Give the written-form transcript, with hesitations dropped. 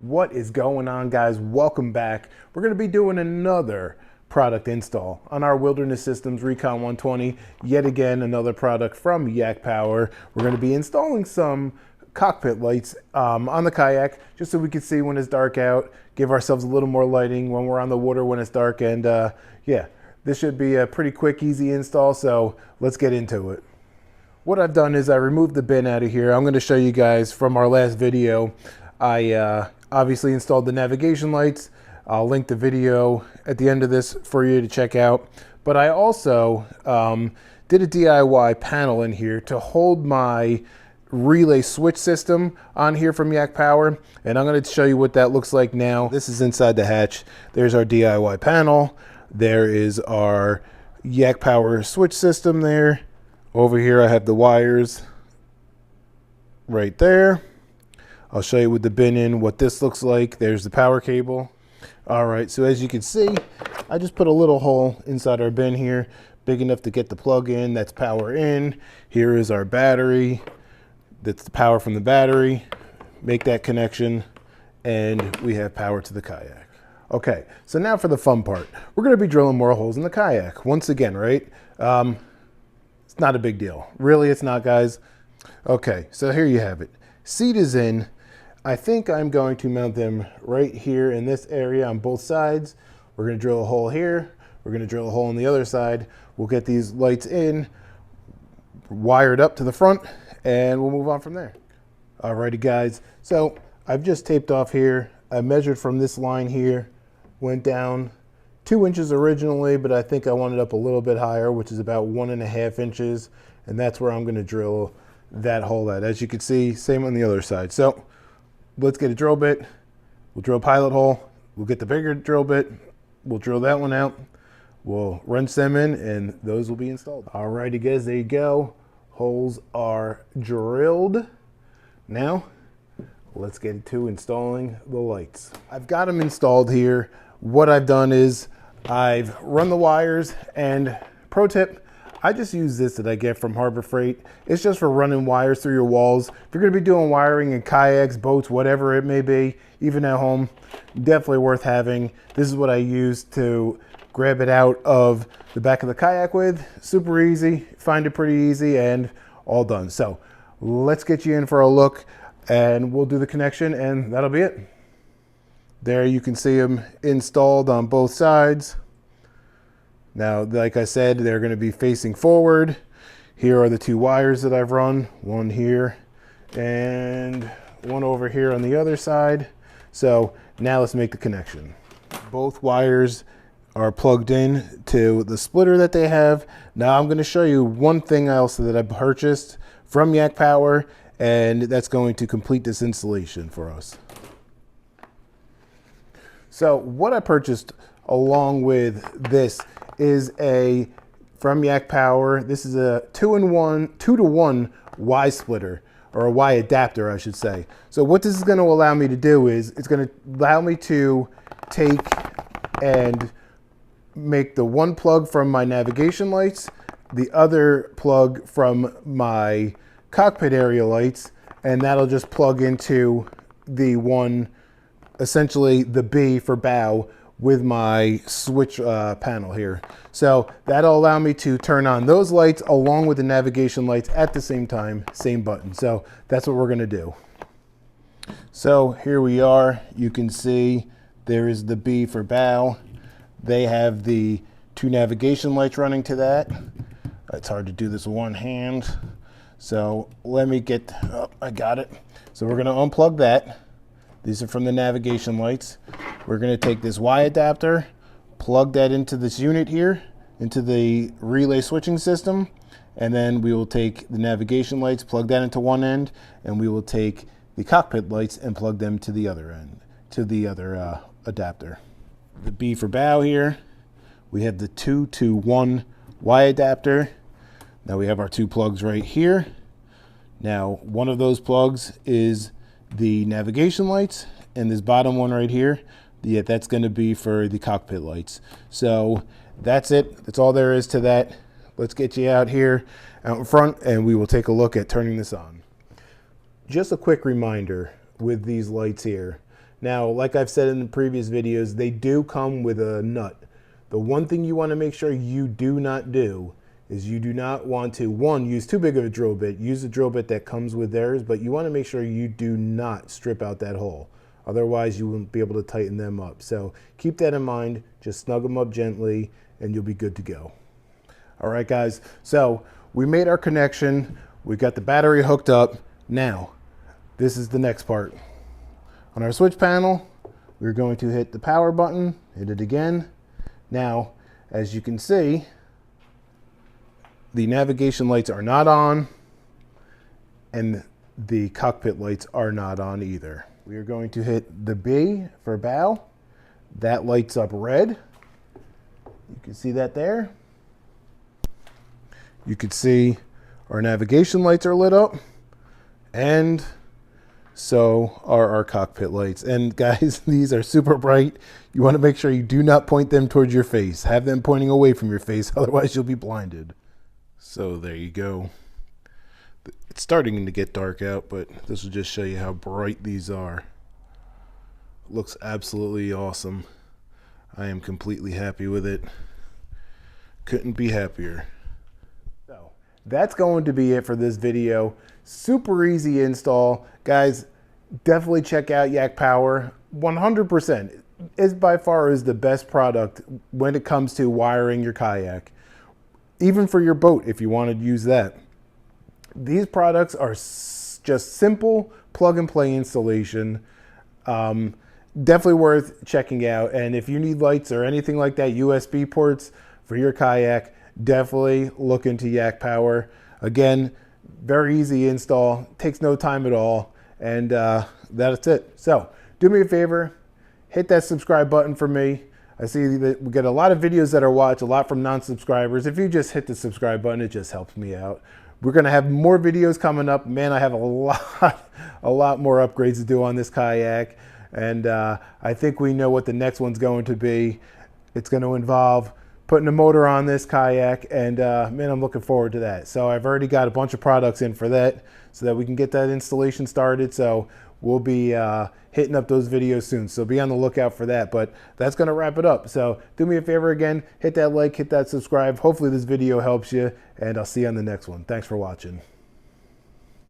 What is going on, guys? Welcome back. We're going to be doing another product install on our Wilderness Systems Recon 120. Yet again, another product from Yak Power. We're going to be installing some cockpit lights on the kayak just so we can see when it's dark out, give ourselves a little more lighting when we're on the water when it's dark. And yeah, this should be a pretty quick, easy install. So let's get into it. What I've done is I removed the bin out of here. I'm going to show you guys from our last video. I obviously installed the navigation lights. I'll link the video at the end of this for you to check out. But I also did a DIY panel in here to hold my relay switch system on here from Yak Power. And I'm going to show you what that looks like now. This is inside the hatch. There's our DIY panel. There is our Yak Power switch system there. Over here I have the wires right there. I'll show you with the bin in what this looks like. There's the power cable. All right, so as you can see, I just put a little hole inside our bin here, big enough to get the plug in. That's power in. Here is our battery. That's the power from the battery. Make that connection, and we have power to the kayak. Okay, so now for the fun part. We're gonna be drilling more holes in the kayak. Once again, right? It's not a big deal. Really, it's not, guys. Okay, so here you have it. Seat is in. I think I'm going to mount them right here in this area on both sides. We're going to drill a hole here. We're going to drill a hole on the other side. We'll get these lights in, wired up to the front, and we'll move on from there. Alrighty, guys. So I've just taped off here. I measured from this line here, went down 2 inches originally, but I think I wanted up a little bit higher, which is about 1.5 inches. And that's where I'm going to drill that hole at. As you can see, same on the other side. So let's get a drill bit. We'll drill a pilot hole. We'll get the bigger drill bit. We'll drill that one out. We'll wrench them in, and those will be installed. Alrighty, guys, there you go. Holes are drilled. Now, let's get to installing the lights. I've got them installed here. What I've done is I've run the wires, and pro tip, I just use this that I get from Harbor Freight. It's just for running wires through your walls. If you're gonna be doing wiring in kayaks, boats, whatever it may be, even at home, definitely worth having. This is what I use to grab it out of the back of the kayak with. Super easy, find it pretty easy, and all done. So let's get you in for a look, and we'll do the connection, and that'll be it. There you can see them installed on both sides. Now, like I said, they're going to be facing forward. Here are the 2 wires that I've run, one here and one over here on the other side. So now let's make the connection. Both wires are plugged in to the splitter that they have. Now I'm going to show you one thing else that I purchased from Yak Power, and that's going to complete this installation for us. So what I purchased along with this is from Yak Power. This is a 2-to-1 Y splitter, or a Y adapter, I should say. So what this is going to allow me to do is it's going to allow me to take and make the one plug from my navigation lights, the other plug from my cockpit area lights, and that'll just plug into the one, essentially the B for bow, with my switch panel here. So that'll allow me to turn on those lights along with the navigation lights at the same time, same button. So that's what we're gonna do. So here we are. You can see there is the B for bow. They have the 2 navigation lights running to that. It's hard to do this with one hand. So let me get, oh, I got it. So we're gonna unplug that. These are from the navigation lights. We're going to take this Y adapter, plug that into this unit here, into the relay switching system, and then we will take the navigation lights, plug that into one end, and we will take the cockpit lights and plug them to the other end, to the other adapter. The B for bow here, we have the 2-to-1 Y adapter. Now we have our 2 plugs right here. Now one of those plugs is the navigation lights, and this bottom one right here, yeah, that's going to be for the cockpit lights. So that's it. That's all there is to that. Let's get you out here out in front, and we will take a look at turning this on. Just a quick reminder with these lights here. Now, like I've said in the previous videos, they do come with a nut. The one thing you want to make sure you do not do is you do not want to, one, use too big of a drill bit. Use the drill bit that comes with theirs, but you want to make sure you do not strip out that hole. Otherwise, you won't be able to tighten them up. So keep that in mind. Just snug them up gently, and you'll be good to go. All right, guys. So we made our connection. We got the battery hooked up. Now, this is the next part. On our switch panel, we're going to hit the power button, hit it again. Now, as you can see, the navigation lights are not on, and the cockpit lights are not on either. We are going to hit the B for bow. That lights up red. You can see that there. You can see our navigation lights are lit up, and so are our cockpit lights. And guys, these are super bright. You want to make sure you do not point them towards your face. Have them pointing away from your face, otherwise you'll be blinded. So there you go. It's starting to get dark out, but this will just show you how bright these are. It looks absolutely awesome. I am completely happy with it. Couldn't be happier. So that's going to be it for this video. Super easy install. Guys, definitely check out Yak Power. 100% is by far is the best product when it comes to wiring your kayak. Even for your boat, if you want to use that. These products are just simple plug and play installation. Definitely worth checking out. And if you need lights or anything like that, USB ports for your kayak, definitely look into Yak Power. Again, very easy install, takes no time at all, and that's it. So do me a favor, hit that subscribe button for me. I see that we get a lot of videos that are watched, a lot from non-subscribers. If you just hit the subscribe button, it just helps me out. We're gonna have more videos coming up. Man, I have a lot more upgrades to do on this kayak, and I think we know what the next one's going to be. It's going to involve putting a motor on this kayak, and man, I'm looking forward to that. So I've already got a bunch of products in for that so that we can get that installation started. So we'll be hitting up those videos soon. So be on the lookout for that. But that's going to wrap it up. So do me a favor again, hit that like, hit that subscribe. Hopefully this video helps you, and I'll see you on the next one. Thanks for watching.